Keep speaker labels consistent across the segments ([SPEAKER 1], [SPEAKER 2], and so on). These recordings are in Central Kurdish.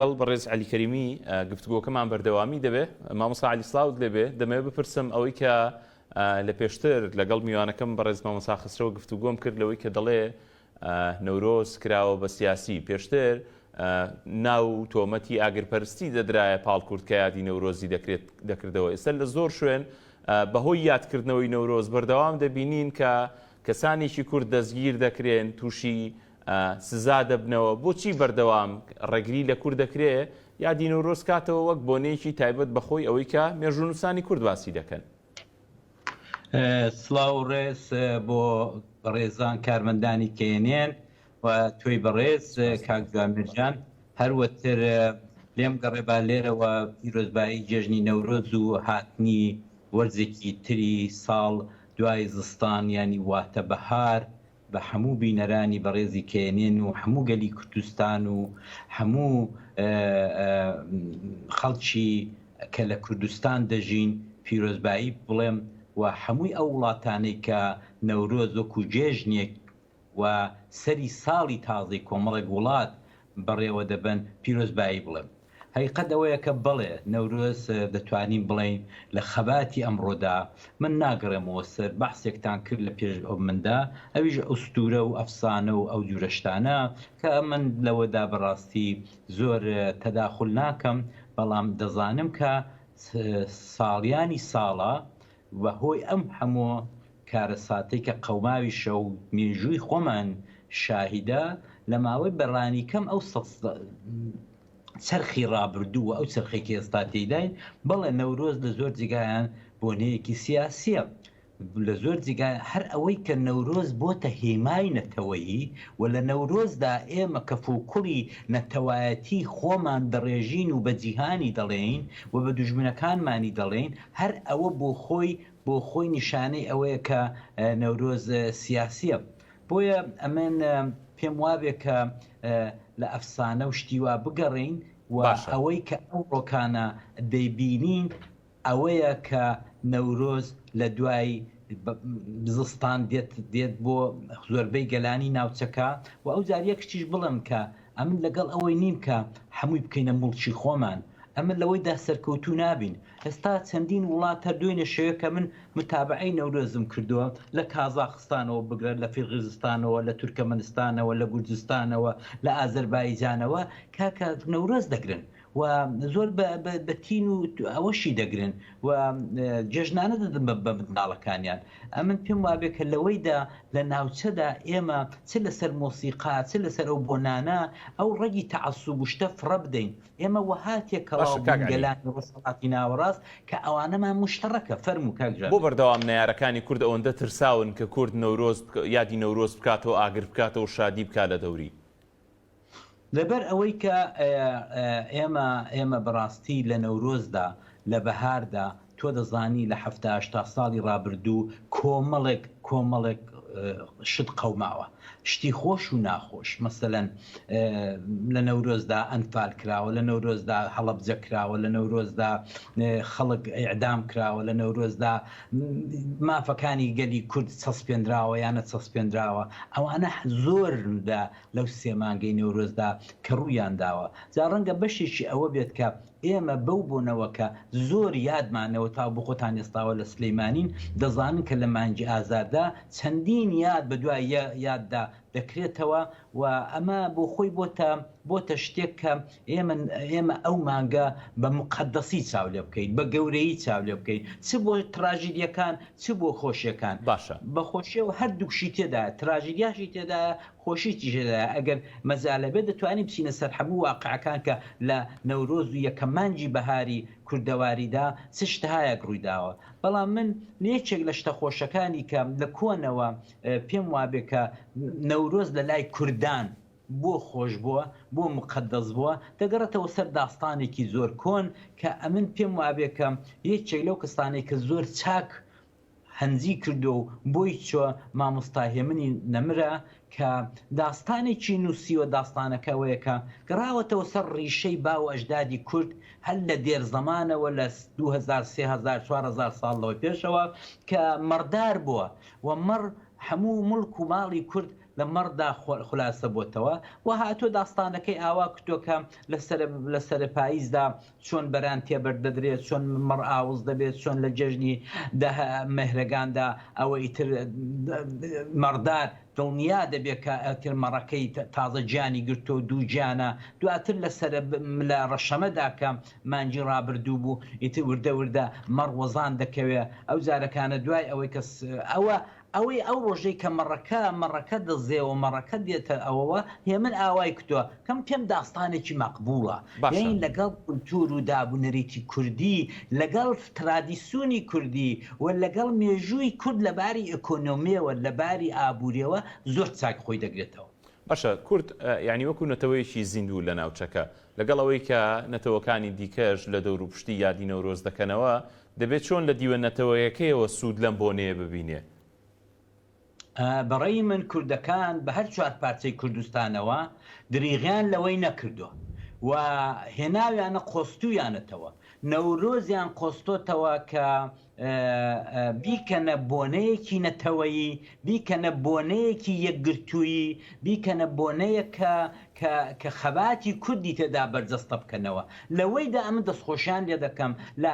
[SPEAKER 1] بەڕێز عەلی کەریمی گفتوگۆکەمان بەردەوامی دەبێ مامۆستا عەلی سڵاوت لێبێ دەمەوێت بپرسم ئەوەی کە لە پێشتر لەگەڵ میوانەکەم بەڕێز مامۆستا خسرەوە گفتوگۆم کرد لەوەی کە دەڵێ نەورۆز کراوە بە سیاسی پێشتر ناو تۆمەتی ئاگرپەرستی دەدرایە پاڵکورد کە یادی نەورۆزی دەکردەوە. ئێستا لە زۆر شوێن بەهۆی یادکردنەوەی نەورۆز بەردەوام دەبینین کە کەسانێکی کورد دەستگیر دەکرێن تووشی سزا دەبنەوە. بۆچی بەردەوام ڕێگری لە کورد دەکرێ یادی نەورۆز کاتەوە وەک بۆنەیەکی تایبەت بەخۆی ئەوەی کە مێژوونووسانی کورد باسی دەکەن؟
[SPEAKER 2] سڵاو ڕێز بۆ ڕێزان کارمەندانی کێنێن و توی بەڕێز کاک جوامێرجان هەروەتر لێم گەڕێبا لێرەوە پیرۆزبایی جێژنی نەورۆز و هاتنی وەرزێکی تری ساڵ دوای زستان ینی واتە بەهار بە هەموو بینەرانی بەڕێزی کێنێن و هەموو گەلی کوردستان و هەموو خەڵکی کە لە کوردستان دەژین پیرۆزبایی بڵێم و هەمووی ئەو وڵاتانەی کە نەورۆز وەکو جێژنێک و سەری ساڵی تازەی کۆمەڵێک وڵات بەڕێوە دەبن پیرۆزبایی بڵێم. حقیقەت ئەوەیە کە بڵێ نەورۆز دەتوانین بڵێن لە خەباتی ئەمڕۆدا من ناگەڕێمەوە سەر بەحسێکتان کرد لە پێش ئەو مندا ئەویش ئەستورە و ئەفسانە و ئەو جورەشتانە کە من لەوەدا بەڕاستی زۆر تەداخل ناکەم، بەڵام دەزانم کە ساڵیانی ساڵە و هۆی ئەم هەموو کارەساتەی کە قەوماوی شەو مێژووی خۆمان شاهیدە لە ماوەی بەڕانی کەم ئەو چرخی ڕابردووە ئەو چرخێکی ئێستا تێداین. بەڵێ نەورۆز لە زۆر جگایان بۆنەیەکی سیاسیە، لە زۆر جگای هەر ئەوەی کە نەورۆز بۆتە هێمای نەتەوەیی و لە نەورۆزدا ئێمە کەفوکوڵی نەتەوایەتی خۆمان دەڕێژین و بە جیهانی دەڵێین و بە دوژمنەکانمانی دەڵێن، هەر ئەوە بۆ خۆی نیشانەی ئەوەیە کە نەورۆز سیاسیە. بۆیە ئەمن پێم وابێ کە لە ئەفسانە و شتیوا بگەڕین و ئەوەی کە ئەو ڕۆکانە دەیبینین ئەوەیە کە نەورۆز لە دوای زستان دێت بۆ زۆربەی گەلانی ناوچەکە و ئەو جاریەکشتیش بڵم کە ئەمن لەگەڵ ئەوەی نیم کە هەمووی بکەینە موڵکی خۆمان، ئەمن لەوەیدا سەرکەوتوو نابین. ئێستا چەندین وڵات هەر دوێنێ شەوە کە من متابعەی نەورۆزم کردووە لە کازاخستانەوە بگرێت، لە فیرغیزستانەوە، لە تورکمەنستانەوە، لە گورجستانەوە، لە ئازەربایجانەوە کاکە نەورۆز دەگرن و زۆر بەتین و ئەوەشی دەگرن و جێژنانە دەدەن بە منداڵەکانیان. ئەمن پێم وابێ کە لەوەیدا لە ناوچەدا ئێمە چ لەسەر مۆسیقا چ لەسەر ئەو بۆنانە ئەو ڕێگی تەعەسوب و شتە فڕە بدەین. ئێمە وهاتێک گەلانی ڕۆژهەڵاتی ناوەڕاست کە ئەوانەمان مشتەڕەکە فەرموو کاکجان.
[SPEAKER 1] بۆ بەردەوام نەیارەکانی کورد ئەوەندە ترساون کە کورد نەورۆز یادی نەورۆز بکاتەوە، ئاگر بکاتەوە، شادی بکات لە دەوری؟
[SPEAKER 2] لەبەر ئەوەی کە ئێمە بەڕاستی لە نەورۆزدا لە بەهاردا تۆ دەزانی لە 70 ساڵی ڕابردوو کۆمەڵێک شت قەوماوە، شتی خۆش و ناخۆش. مەسەلەن لە نەورۆزدا ئەنفال کراوە، لە نەورۆزدا هەڵەبجە کراوە، لە نەورۆزدا خەڵک ئیعدام کراوە، لە نەورۆزدا مافەکانی گەلی کورد چەسپێنراوە یانە چەسپێنراوە. ئەوانە زۆردا لەو سێ مانگەی نەورۆزدا کە ڕوویان داوە. جا ڕەنگە بەشێکی ئەوە بێت کە ئێمە بەو بوونەوەکە زۆر یادمانەوە تا بۆ خۆتان ئێستاوە لە سلەیمانین دەزانن کە لە مانگی ئازاردا چەندین یاد بە دوای یاددا دەکرێتەوە و ئەمە بۆ خۆی بۆتە شتێک کە ئێمە ئەو مانگە بە مقەدەسی چاو لێ بکەین، بە گەورەی چاو لێ بکەین، چ بۆ تراژیدیەکان چ بۆ خۆشیەکان.
[SPEAKER 1] باشە
[SPEAKER 2] بە خۆشیەوە هەردووکشی تێدا، تراژیدیاشی تێدا، خۆشیی تێدا. ئەگەر مەزالەبێت دەتوانین بچینە سەر هەموو واقعەکان کە لە نەورۆز و یەکەم مانگی بەهاری کوردەواریدا چ شتهایەک ڕوویداوە. بەڵام من یەکێک لە شتە خۆشەکانی کە لە کۆنەوە پێم وابێ کە نەورۆز لە لای کوردان بۆ خۆش بووە، بۆ مقەدەس بووە، دەگەڕێتەوە سەر داستانێکی زۆر کۆن کە ئەمن پێم وابێ کە یەکێک لەو کەسانێک کە زۆر چاک هەنجی کردو و بۆی چۆ مامۆستا هێمنی نەمرە کە داستانێکی نووسیوە. داستانەکەوەیە کە گەڕاوەتەوە سەر ڕیشەی باو ئەژدادی کورد هەر لە دێر زەمانەوە لە 2000 3000 4000 ساڵەوە پێشەوە کە مەردار بووە و مەڕ هەموو مڵک و ماڵی کورد لە مەڕدا خولاسە بۆتەوە و هاتۆ داستانەکەی ئاوا کتۆکە لە سەرپاییزدا چۆن بەران تێبەردەدرێت، چۆن مەڕ ئاوز دەبێت، چۆن لە جەژنی مەهرەگاندا ئەوە ئیتر مەڕدار دڵنیا دەبێت کە ئەتر مەڕەکەی تازە گیانی گرتۆ دوو گیانە، دواتر لە ڕەشەمەدا کە مانجی ڕابردوو بوو ئیتر وردە وردە مەڕ وەزان دەکەوێت. ئەو جارەکانە دوای ئەوەی کەس ئەوەی ئەو ڕۆژەی کە مەڕەکە دەزێەوە مەڕەکە دێتە ئەوەوە هێ من ئاوای کتووە کەم پێم داستانێکی مەقبوڵە، یان لەگەڵ کولتور و دابوونەرێتی کوردی، لەگەڵ ترادیسیۆنی کوردی و لەگەڵ مێژووی کورد لەباری ئۆکۆنۆمیەوە لەباری ئابوووریەوە زۆر چاک خۆی دەگرێتەوە.
[SPEAKER 1] باشە، کورد یعنی وەکو نەتەوەیەکی زیندوو لە ناوچەکە، لەگەڵ ئەوەی کە نەتەوەکانی دیکەش لە دەور و پشتی یادی نەورۆز دەکەنەوە، دەبێت چۆن لە دیوە نەتەوەیەکەیەوە سوود لەم بۆنەیە ببینێ؟
[SPEAKER 2] بەڕێی من کوردەکان بە هەر چوار پارچەی کوردستانەوە دریغیان لەوەی نەکردووە و هێناویانە قۆستویانەتەوە، نەورۆزیان قۆستۆتەوە کە بیکەنە بۆنەیەکی نەتەوەیی، بیکەنە بۆنەیەکی یەکگرتوویی، بیکەنە بۆنەیە کە خەباتی کوردی تێدا بەرجەستە بکەنەوە. لەوەیدا ئەمە دەستخۆشیان لێ دەکەم لە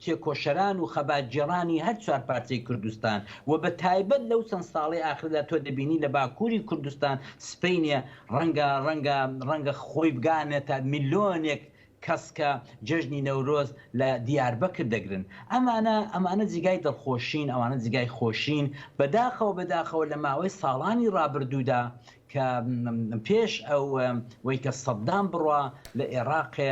[SPEAKER 2] تێکۆشەران و خەباتجێڕانی هەر چوار پارچەی کوردستان و بە تایبەت لەو چەند ساڵی ئاخردا تۆ دەبینی لە باکووری کوردستان سپەینێ ڕەنگە خۆی بگانێتە میلیۆنێک کەس کە جەژنی نەورۆز لە دیاربەکر دەگرن. ئەمانە جیگای دڵخۆشین، ئەوانە جیگای خۆشین. بەداخەوە لە ماوەی ساڵانی ڕابردوودا کە پێش ئەوەی کە سەددام بڕوا لە عێراقێ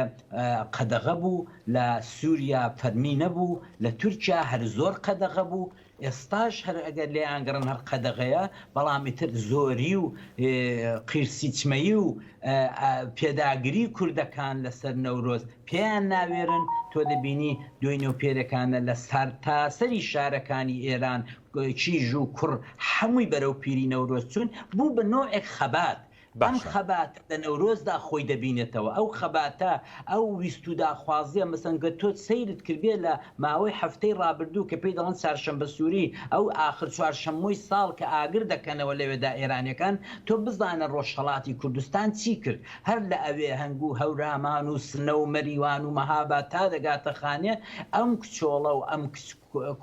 [SPEAKER 2] قەدەغە بوو، لە سووریا فەرمی نەبوو، لە تورکیا هەر زۆر قەدەغە بوو، ئێستاش هەر ئەگەر لێ ئاگەڕن هەر قەدەغەیە، بەڵام ئیتر زۆری و قیرسیچمەیی و پێداگری کوردەکان لەسەر نەورۆز پێیان ناوێرن. تۆ دەبینی دوای نێوپێرەکانە لە تاسەری شارەکانی ئێران کیژ و کوڕ هەمووی بەرەو پیری نەورۆز چوون، بوو بە نۆعێک خەبات. ئەم خەبات لە نەورۆزدا خۆی دەبینێتەوە. ئەو خەباتە ئەو ویست و داخوازیە مەسەنگە تۆ سەیرت کردبێ لە ماوەی هەفتەی ڕابردوو کە پێی دەڵێن چوارشەمبە سووری، ئەو ئاخر چوارشەممەی ساڵ کە ئاگر دەکەنەوە لەوێدا ئێرانیەکان، تۆ بزانە ڕۆژهەڵاتی کوردستان چی کرد. هەر لە ئەوێ هەنگوو هەورامان و سنە و مەریوان و مەهابات تا دەگاتە خانێ، ئەم کچۆڵە و ئەم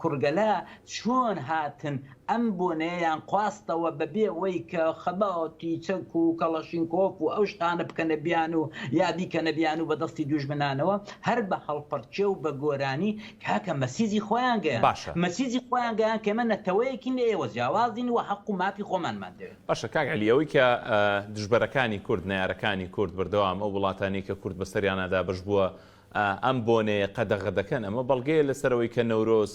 [SPEAKER 2] کوڕگەلە چۆن هاتن ئەم بۆنەیەیان خواستەوە بەبێ ئەوەی کە خەباتی چەک و کەڵەشینکۆف و ئەو شتانە بکەنە بیان و یا بیکەنە بیان و بەدەستی دوژمنانەوە، هەر بە هەڵپەرچێ و بە گۆرانی کاکە مەسیزی خۆیان گەیان، مەسیزی خۆیان گەیان کە ئێمە نەتەوەیەکی لە ئێوە جیاوازین و حەق و مافی خۆمانمان دەوێت.
[SPEAKER 1] باشە کاک عەلی، ئەوەی کە دژبەرەکانی کورد، نایارەکانی کورد بەردەوام ئەو وڵاتانی کە کورد بەسەریانەدا بەش بووە ئەم بۆنەیە قەدەغە دەکەن، ئەمە بەڵگەیە لەسەرەوەی کە نەورۆز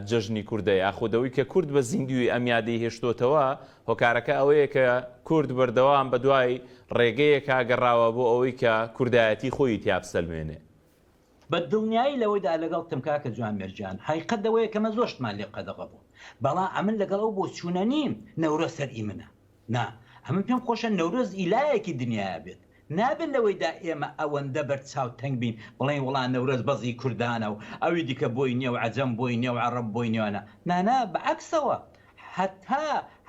[SPEAKER 1] جەژنی کوردە، یاخودەوەی کە کورد بە زیندوی ئەم یادەی هێشتۆتەوە. هۆکارەکە ئەوەیە کە کورد بەردەوام بە دوای ڕێگەیەکە گەڕاوە بۆ ئەوەی کە کوردایەتی خۆی تیابسەلمێنێ.
[SPEAKER 2] بە دڵنیایی لەوەیدا لەگەڵ کاکە جوان مێرجان، حقیقەتەوەیە کەمە زۆرشمان لێ قەدەغە بوو، بەڵام ئەمن لەگەڵ ئەو بۆ چوونە نیم نەورۆز سەری منە. نا ئەمن پێم خۆشە نەورۆز ئیلایەکی دنیاە بێت، نابێت لەوەیدا ئێمە ئەوەندە بەرچاو تەنگ بین بڵێن وڵان نەورۆز بەزی کوردانە و ئەوی دیکە بۆی نییە و عەجەم بۆی نییە و عەرەب بۆی نیوانە. نانا بەعەکسەوە،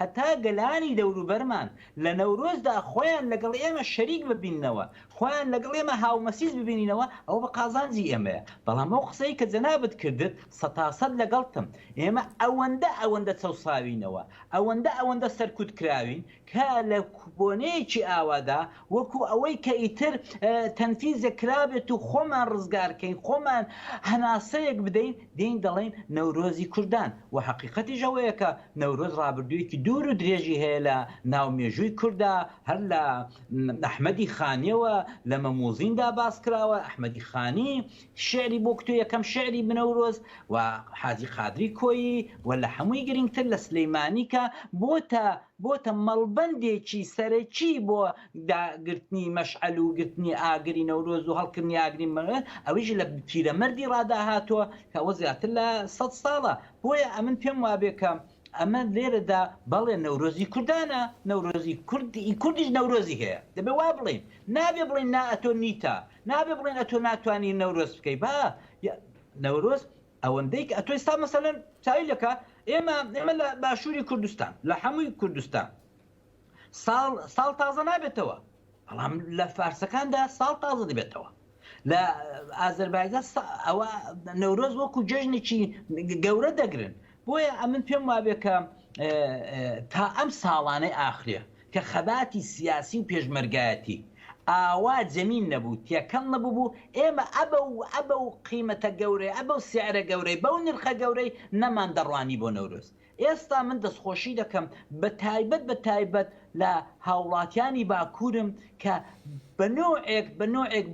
[SPEAKER 2] هەتا گەلانی دەوروبەرمان لە نەورۆزدا خۆیان لەگەڵ ئێمە شەریک ببینەوە، خۆیان لەگەڵ ئێمە هاومەسیز ببینینەوە، ئەو بە قازانجی ئێمەیە. بەڵام ئەو قسەی کە جەنابەت کردت سەتاسەد لەگەڵتم. ئێمە ئەوەندە چەوساوینەوە، ئەوەندە سەرکوت کراوین کە لە بۆنەیەکی ئاوادا وەکو ئەوەی کە ئیتر تەنفیزە کرابێت و خۆمان ڕزگارکەین، خۆمان هەناسەیەک بدەین، دێین دەڵێن نەورۆزی کوردان. و حەقیقەتیش ئەوەیە کە نەورۆز ڕابردوویەکی دوور و درێژی هەیە لە ناومێژووی کووردا، هەر لە ئەحمەدی خانیەوە لە مەموزیندا باس کراوە. ئەحمەدی خانی شعری بۆ کتۆ یەکەم شعری بنەورۆز و حاجی قادری کۆیی و لە هەمووی گرنگتر لە سلەیمانی کە بۆتە مەڵبەندێکی سەرەکی بۆ داگرتنی مەشعەل و گرتنی ئاگری نەورۆز و هەڵکردنی ئاگری مەغێت، ئەویش لە پیرەمەردی ڕاداهاتووە کە ئەوە زیاتر لە 100 ساڵە. بۆیە ئەمن پێم وابێ کە ئەمە لێرەدا بەڵێ نەورۆزی کوردانە، نەورۆزی کوردیش نەورۆزی هەیە، دەبێ وا بڵین، نابێ بڵین نا ئەتۆ نیتە، نابێ بڵین ئەتۆ ناتوانانی نەورۆز بکەی. با نەورۆز ئەوەندەی کە ئەتۆ ئێستا مەسەلەن چاویلەکە ئێمە لە باشووری کوردستان، لە هەمووی کوردستان ساڵ تازە نابێتەوە، بەڵام لە فارسەکاندا ساڵ تازە دەبێتەوە. لە ئازەربایجان ئەوە نەورۆز وەکو جەژنێکی گەورە دەگرن. بۆیە ئەمن پێم وابێ کە تا ئەم ساڵانەی ئاخرێ کە خەباتی سیاسی و پێشمەرگایەتی ئاوا جەمین نەبوو، تێکەڵ نەبوو، ئێمە ئەبە و قیمەتە گەورەی، ئەبە و سیارە گەورەی، بەو نرخە گەورەی نەمان دەڕوانی بۆ نەورۆز. ئێستا من دەستخۆشی دەکەم بە تایبەت لە هاوڵاتیانی باکوورم کە بە نوعێک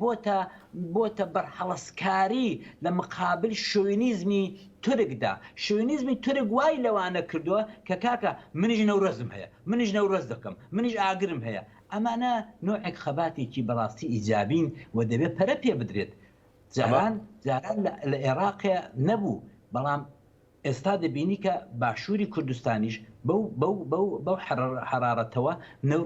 [SPEAKER 2] بۆتە بەرهەڵسکاری لە مقابل شۆینیزمی تورکدا. شۆینیزمی تورک وای لەوانە کردووە کە کاکە منیش نەورۆزم هەیە، منیش نەورۆز دەکەم، منیش ئاگرم هەیە. ئەمانە نوعێک خەباتێکی بەڕاستی ئیجابین و دەبێت پەرە پێ بدرێت. جاران لە عێراقە نەبوو، بەڵام ئێستا دەبینی کە باشووری کوردستانیش بەو حرارەتەوە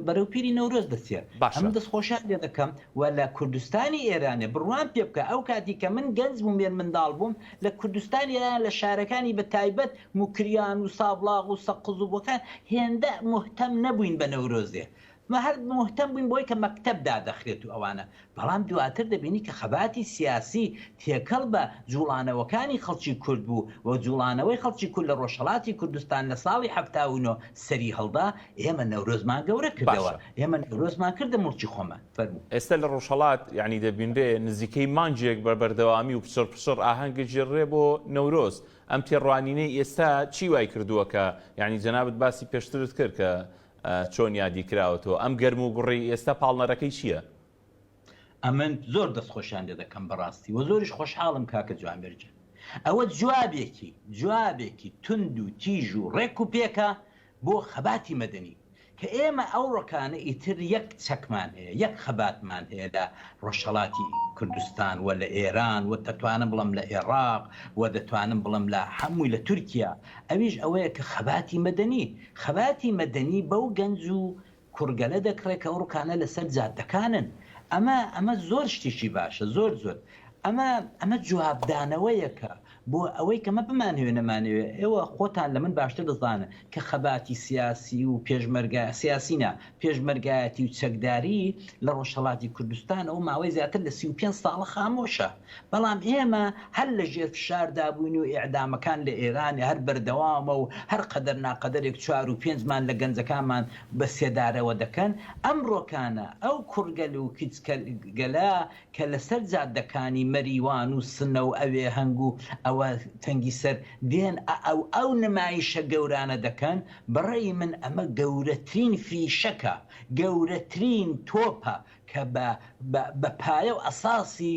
[SPEAKER 2] بەرەو پیری نەورۆز دەچێت. ئەمە دەستخۆشیان لێ دەکەم و لە کوردستانی ئێرانێ بڕوان پێ بکە. ئەو کاتی کە من گەنج بووم مێر منداڵ بووم لە کوردستانی ئێران لە شارەکانی بە تایبەت موکریان و سابلاغ و سەقز و بۆکان هێندە مهتەم نەبووین بە نەورۆزێ، ما هەر مهتەم بووین بۆی کە مەکتەبدا دەخرێت و ئەوانە. بەڵام دواتر دەبینی کە خەباتی سیاسی تێکەڵ بە جوڵانەوەکانی خەڵکی کورد بوو و جوڵانەوەی خەڵکی کورد لە ڕۆژهەڵاتی کوردستان لە ساڵی 79 سەری هەڵدا. ئێمە نەورۆزمان گەورە کردەوە، ئێمە نەورۆزمان کردە مڵکی خۆمان.
[SPEAKER 1] ئێستا لە ڕۆژهەڵات یعنی دەبینرێ نزیکەی مانجێک بەردەوامی و پسڕ ئاهەنگە ژێڕێ بۆ نەورۆز. ئەم تێڕوانینەی ئێستا چی وای کردووە کە یعنی جەنابەت باسی پێشترت کرد کە چۆن یادی کراوەتەوە ئەم گەرم و گوڕی ئێستا پاڵنەرەکەی چییە؟
[SPEAKER 2] ئەمن زۆر دەستخۆشیان لێ دەکەم بەڕاستی و زۆریش خۆشحاڵم کاکە جوانبێرجە. ئەوە جوابێکی تند و تیژ و ڕێک و پێکە بۆ خەباتی مەدەنی کە ئێمە ئەو ڕۆکانە ئیتر یەک چەکمان هەیە، یەک خەباتمان هەیە لە ڕۆژهەڵاتی کوردستان و لە ئێران و دەتوانم بڵم لە عێراق و دەتوانم بڵم لە هەمووی لە تورکیا. ئەویش ئەوەیە کە خەباتی مەدەنی بەو گەنج و کوڕگەلە دەکڕێت کە ئەو ڕۆکانە لەسەر جادەکانن. ئەمە زۆر شتێکی باشە، زۆر ئەمە جوابدانەوەیەکە بۆ ئەوەی کەمە بمانوێ نەمانوێ. ئێوە خۆتان لە من باشتر دەزانن کە خەباتی سیاسی و سیاسینە پێشمەرگایەتی و چەکداری لە ڕۆژهەڵاتی کوردستان ئەو ماوەی زیاتر لە 35 ساڵە خامۆشە. بەڵام ئێمە هەر لە ژێر فشاردا بووین و ئیعدامەکان لە ئێران هەر بەردەوامە و هەر قەدەر ناقەدەرێک 4 و 5مان لە گەنجەکانمان بە سێدارەوە دەکەن. ئەم ڕۆکانە ئەو کوڕگەل و کیچگەلە کە لەسەر جادەکانی مەریوان و سنە و ئەوێ هەنگ و ئەوە تەنگی سەر دێن ئەو نمایشە گەورانە دەکەن. بەڕێی من ئەمە گەورەترین فیشەکە، گەورەترین تۆپە کە بە پایە و ئەساسی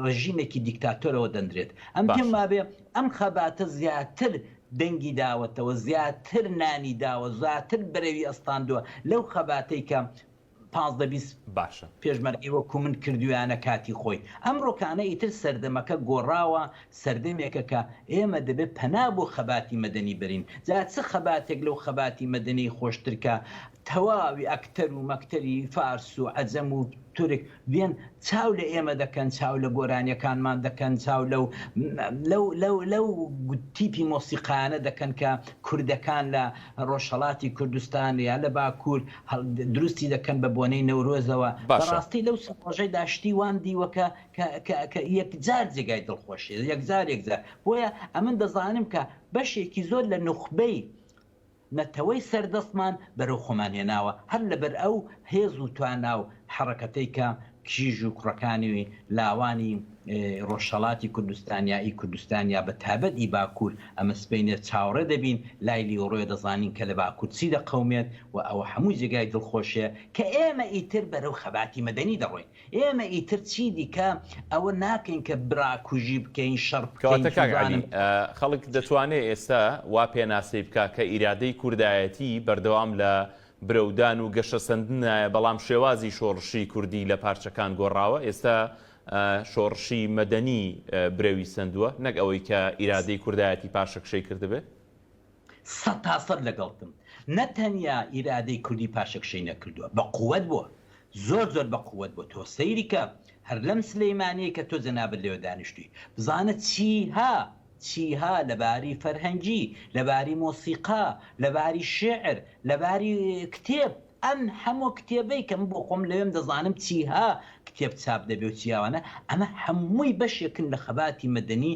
[SPEAKER 2] ڕژیمێکی دیکتاتۆرەوە دەندرێت. ئەم پێم وابێ ئەم خەباتە زیاتر دەنگی داوەتەوە، زیاتر نانی داوە، زیاتر بەرەوی ئەستاندووە لەو خەباتەی کە 15-20
[SPEAKER 1] باشە
[SPEAKER 2] پێشمەرگی وەکو من کردویانە کاتی خۆی. ئەم ڕۆکانە ئیتر سەردەمەکە گۆڕاوە، سەردەمێکە کە ئێمە دەبێت پەنا بۆ خەباتی مەدەنی برین. جا چ خەباتێک لەو خەباتی مەدەنی خۆشترکە تەواوی ئەکتەر و مەکتەری فارس و عەجەم و تورک بێن چاو لە ئێمە دەکەن، چاو لە گۆرانیەکانمان دەکەن، چاو لەو تیپی مۆسیقانە دەکەن کە کوردەکان لە ڕۆژهەڵاتی کوردستان یا لە باکوور دروستی دەکەن بە بۆنەی نەورۆزەوە. بەڕاستی لەو ڕۆژەی داشتی وان دیوەکە کە یەکجار جێگای دڵخۆشی یەکجار. بۆیە ئەمن دەزانم کە بەشێکی زۆر لە نوخبەی نەتەوەی سەردەستمان بەرەو خۆمان هێناوە هەر لەبەر ئەو هێز و توانا و حرەکەتەی کە کیژ و کوڕەکانی لاوانی ڕۆژهەڵاتی کوردستانیایی کوردستانیا بە تابەتی باکوور ئەمە سپینێت چاوەڕێ دەبین لای لیۆڕۆی دەزانین کە لە باکوور چی دەقەومێت و ئەوە هەموو جێگای دڵخۆشیە کە ئێمە ئیتر بەرەو خەباتی مەدەنی دەڕۆین. ئێمە ئیتر چی دیکە ئەوە ناکەین کە براکوژی بکەین شەڕ بکەین.
[SPEAKER 1] خەڵک دەتوانێت ئێستا وا پێناسی بکە کە ئیرادەی کوردایەتی بەردەوام لە برەودان و گەشە سندنایە، بەڵام شێوازی شۆڕشی کوردی لە پارچەکان گۆڕاوە. ئێستا شۆڕشی مەدەنی برەوی سندووە نەک ئەوەی کە ئیرادەی کوردایەتی پاشەکشەی کردبێ.
[SPEAKER 2] 100% لەگەڵتم. نەتەنیا ئیرادەی کوردی پاشەکشەی نەکردووە، بە قووەت بووە، زۆر بە قووەت بووە. تۆ سەیری کە هەر لەم سلەیمانەیە کە تۆ جەنابەت لێوە دانیشتووی بزانە چیها لەباری فەرهەنگی، لەباری مۆسیقا، لەباری شێعر، لەباری کتێب ئەم هەموو کتێبەی کەم بۆ خۆم لەوێم دەزانم چیها کتێب چاپ دەبێ و چیاوانە ئەمە هەمووی بەشێکن لە خەباتی مەدەنی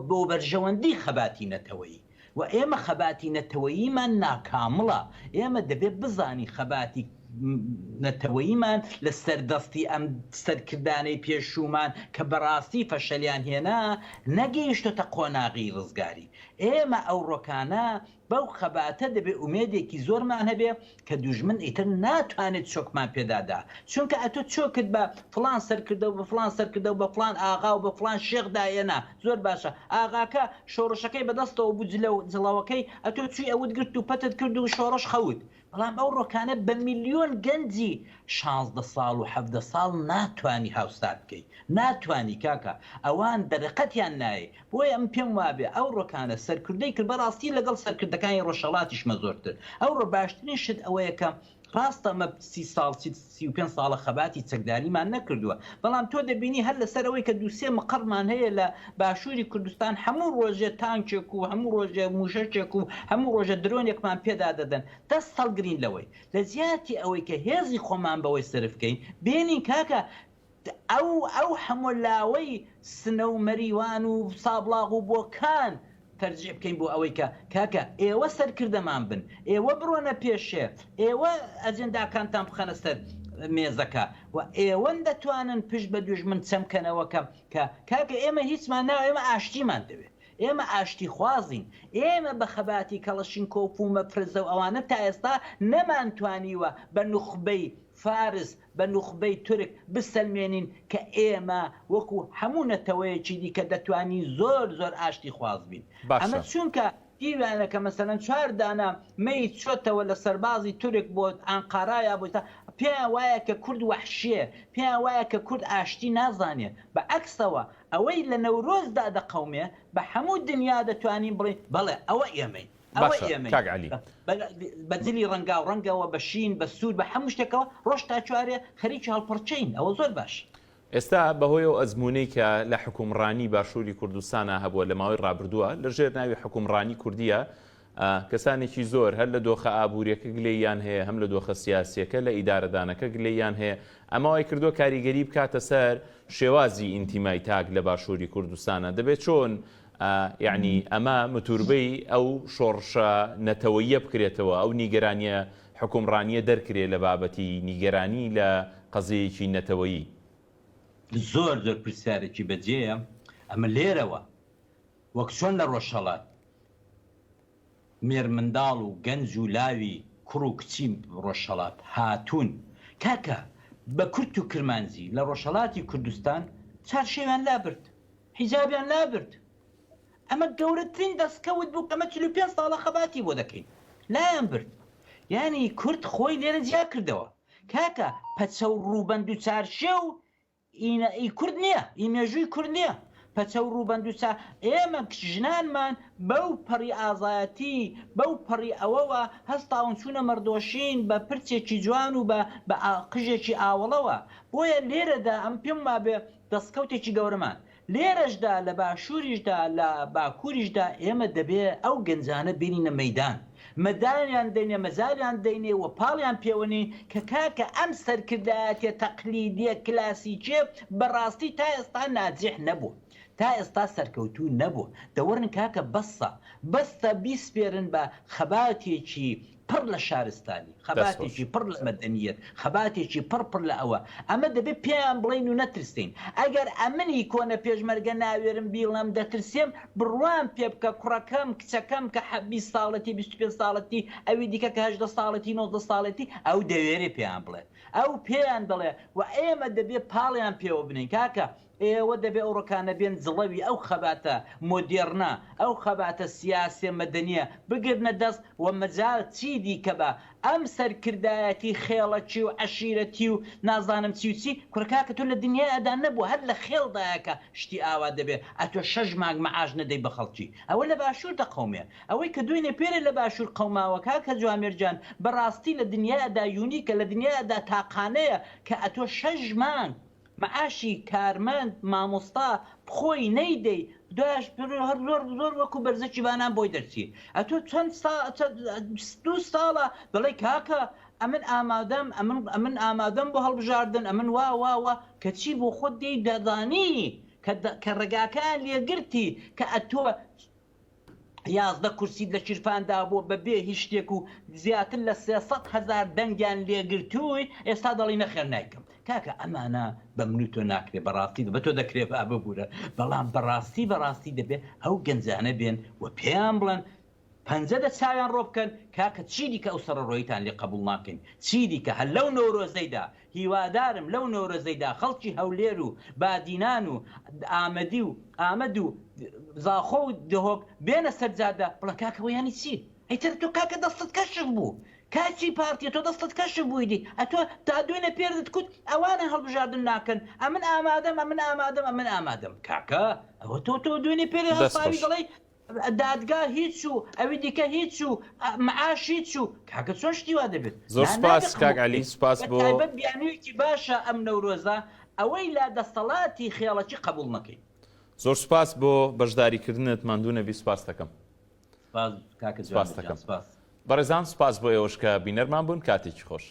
[SPEAKER 2] بۆ بەرژەوەندی خەباتی نەتەوەیی و ئێمە خەباتی نەتەوەییمان ناکامڵە ئێمە دەبێت بزانی خەباتی نەتەوەییمان لە سەردەستی ئەم سەرکردانەی پێشومان کە بەڕاستی فەشەلیان هێنا نەگەیشتۆتە قۆناغی ڕزگاری ئێمە ئەو ڕۆکانە بەو خەباتە دەبێت ئومێدێکی زۆرمان هەبێ کە دوژمن ئیتر ناتوانێت چۆکمان پێدادا چونکە ئەتۆ چۆکت بە فلان سەرکردە و بە فلان سەرکردە و بە فلان ئاغا و بە فلان شێخدایەنا زۆر باشە ئاغاکە شۆڕشەکەی بەدەستەوە بوو جڵاوەکەی ئەتۆ چوی ئەوت گرت و پەتت کرد و شۆڕش خەوت بەڵام ئەو ڕۆکانە بە میلیۆن گەنجی 16 ساڵ و 17 ساڵ ناتوانی هاوسات بکەیت ناتوانی کاکە ئەوان دەرەقەتیان نایە بۆیە ئەم پێم وابێ ئەو ڕۆکانە سەرکردەی کرد بەڕاستی لەگەڵ سەرکردەکانی ڕۆژهەڵاتیشمە زۆرتر ئەو ڕۆ باشترین شت ئەوەیە کە ڕاستە مە 30 ساڵ 35 ساڵە خەباتی چەکداریمان نەکردووە بەڵام تۆ دەبینی هەر لەسەرەوەی کە دووسێ مەقڕمان هەیە لە باشووری کوردستان هەموو ڕۆژێ تانکێک و هەموو ڕۆژێ موشەچێک و هەموو ڕۆژە درۆنێکمان پێدا دەدەن دەست هەڵگرین لەوەی لە زیاتی ئەوەی کە هێزی خۆمان بەوەی سرفکەین بێنین کاکە ئەو هەموو لاوەی سنە و مەریوان و سابلاغ و بۆکان تەرجیح بکەین بۆ ئەوەی کە کاکە ئێوە سەرکردەمان بن ئێوە بڕۆنە پێشێ ئێوە ئەجنداکانتان بخەنە سەر مێزەکە و ئێوەن دەتوانن پشت بە دوژمن چەمکەنەوەکە کە کاکە ئێمە هیچمان ناوە ئێمە ئاشتیمان دەوێت ئێمە ئاشتی خوازین ئێمە بە خەباتی کەڵەشینکۆف و مەفرزە و ئەوانە تا ئێستا نەمانتوانیوە بە نوخبەی فارس بە نوخبەی تورک بسەلمێنین کە ئێمە وەکو هەموو نەتەوەیەکی دیکە دەتوانی زۆر زۆر ئاشتی خواز بین ئەمە چونکە دیوانە کە مەسەلەن 4 دانە مەی چۆتەوە لە سەربازی تورک بۆ ئەنقارەیە بۆ پێیان وایە کە کورد وەحشیە پێیان وایە کە کورد ئاشتی نازانێت بە ئەکسەوە ئەوەی لە نەورۆزدا دەقەومێ بە هەموو دنیا دەتوانین بڵێ بەڵێ ئەوە ئێمەی بەجلی ڕەنگا و ڕەنگەوە بە شین بە سوود بە هەموو شتێکەوە ڕۆژ تا چوارێ خەریکی هەڵپڕچەین ئەوە زۆر باش
[SPEAKER 1] ئێستا بەهۆی و ئەزمونەی کە لە حکومڕانی باشووری کوردستانە هەبووە لە ماوەی ڕابردووە لەژێر ناوی حکومڕانی کوردیە کەسانێکی زۆر هەر لە دۆخە ئابوووریەکە گلەیان هەیە هەم لە دۆخە سیاسیەکە لە ئیدارەدانەکە گلەیان هەیە ئەماوەی کردو کاریگەری بکاتە سەر شێوازی ئینتیمای تاک لە باشووری کوردستانە دەبێت چۆن یعنی ئەمە متوربەی ئەو شۆڕشە نەتەوەیە بکرێتەوە ئەو نیگەرانیە حکومڕانیە دەرکرێت لە بابەتی نیگەرانی لە قەزەیەکی نەتەوەیی
[SPEAKER 2] زۆر زۆر پرسیارێکی بەجێیە ئەمە لێرەوە وەک چۆن لە ڕۆژهەڵات مێر منداڵ و گەنج و لاوی کوڕ و کچی ڕۆژهەڵات هاتوون کاکە بە کورت و کرمانجی لە ڕۆژهەڵاتی کوردستان چارشێویان لابرد حیجابیان لابرد ئەمە گەورەترین دەستکەوت بوو ئەمە 45 ساڵە خەباتی بۆ دەکەین لایان برد یعنی کورد خۆی لێرە جیا کردەوە کاکە پەچە و ڕووبەند و چارشێ و ئینەئی کورد نییە ئیمێژووی کورد نییە پەچە و ڕووبەند و ئێمە ژنانمان بەو پەڕی ئازایەتی بەو پەڕی ئەوەوە هەستاون چوونە مەردۆشین بە پرچێکی جوان و بە قژێکی ئاوەڵەوە بۆیە لێرەدا ئەم پێم وابێ دەستکەوتێکی گەورەمان لێرەشدا لە باشووریشدا لە باکووریشدا ئێمە دەبێ ئەو گەنجانە بینینە مەیدان مەدانیان دەینێ مەزاریان دەینێ و پاڵیان پێوەنی کە کاکە ئەم سەرکردایەتێ تەقلیدیە کلاسیکێ بەڕاستی تا ئێستا ناجح نەبوو تا ئێستا سەرکەوتوو نەبوو دەوەرن کاکە بەستە بیسپێرن بە خەباتێکی پڕ لە شارستانی خەباتێکی پڕ لە مەدەنیەت خەباتێکی پڕ لە ئەوە ئەمە دەبێت پێیان بڵین و نەترسین ئەگەر ئەمنی کۆنە پێشمەرگە ناوێرم بیڵم دەترسێم بڕوان پێ بکە کوڕەکەم کچەکەم کە 20 ساڵەتی 25 ساڵەتی ئەوی دیکە کە 18 ساڵەتی 19 ساڵەتی ئەو دەوێرێ پێیان بڵێ ئەو پێیان بڵێ و ئێمە دەبێت پاڵیان پێوە بنین کاکە ئێوە دەبێ ئەو ڕۆکانە بێن جڵەوی ئەو خەباتە مۆدێرنا ئەو خەباتە سیاسێ مەدەنیە بگرنە دەست و مەجال چی دیکە بە ئەم سەرکردایەتی خێڵەکی و عەشیرەتی و نازانم چی و چی کوڕکاکە تۆ لە دنیادا نەبوو هەر لە خێڵدایەکە شتی ئاوا دەبێت ئەتۆ 6 مانگ مەعاش نەدەی بە خەڵکی ئەوە لە باشوور دەقەومێ ئەوەی کە دوێنێ پێرە لە باشوور قەوماوە کاکە جوامێرجان بەڕاستی لە دنیادا یونیکە لە دنیادا تاقانەیە کە ئەتۆ 6 مانگ معاشی کارمەند مامۆستا بخۆی نەیدەی دوش هەر زۆر وەکو بەرزەکی بانان بۆی دەرچی ئەتۆ چەند 2 ساڵە بڵێ کاکە ئەمن ئامادەم بۆ هەڵبژاردن ئەمن وا کەچی بۆ خۆت دێی دەدانی کە ڕێگاکان لێگرتی کە ئەتۆ 11 کورسیت لە شیرفاندا بۆ بەبێ هیچ شتێک و زیاتر لە 300,000 دەنگیان لێگرتووی ئێستا دەڵی نەخێر نایکەم کاکە ئەمانە بە من و تۆ ناکرێ بەڕاستی بە تۆ دەکرێت ببوورە بەڵام بەڕاستی دەبێت ئەو گەنجانە بێن و پێیان بڵێن پەنجەدە چاویان ڕۆ بکەن کاکە چی دیکە ئەو سەرڕۆیتان لێ قبول ناکەین چی دیکە هەر لەو نەورۆزەیدا هیوادارم لەو نەورۆزەیدا خەڵکی هەولێر و بادینان و ئامەد و زاخۆ و دهۆک بێنە سەرجادە بڵە کاکەوە ینی چی ئەیتر تۆ کاکە دەستت کەشف بوو کاچی پارتیە تۆ دەستت کەشف بوویدی ئەتۆ تا دوێنە پێردت کوت ئەوانە هەڵبژاردن ناکەن ئەمن ئامادەم کاکە ئەوە تۆ دوێنێ پێری هەڵساوی دەڵێ دادگا هیچ و ئەوی دیکە هیچ و معاش هیچ و کاکە چۆن شتی وا دەبێت
[SPEAKER 1] زۆر سپاس کاک عەلی سپاس بۆ
[SPEAKER 2] بیانوویەکی باشە ئەم نەورۆزە ئەوەی لا دەسەڵاتی خێڵەکی قبول نەکەین
[SPEAKER 1] زۆر سپاس بۆ بەشداریکردنت ماندوو نەبی سپاس دەکەم
[SPEAKER 2] کاکە سپاس دەکەم
[SPEAKER 1] بەڕێزان سپاس بۆ ئێوەش کە بینەرمان بوون کاتێکی خۆش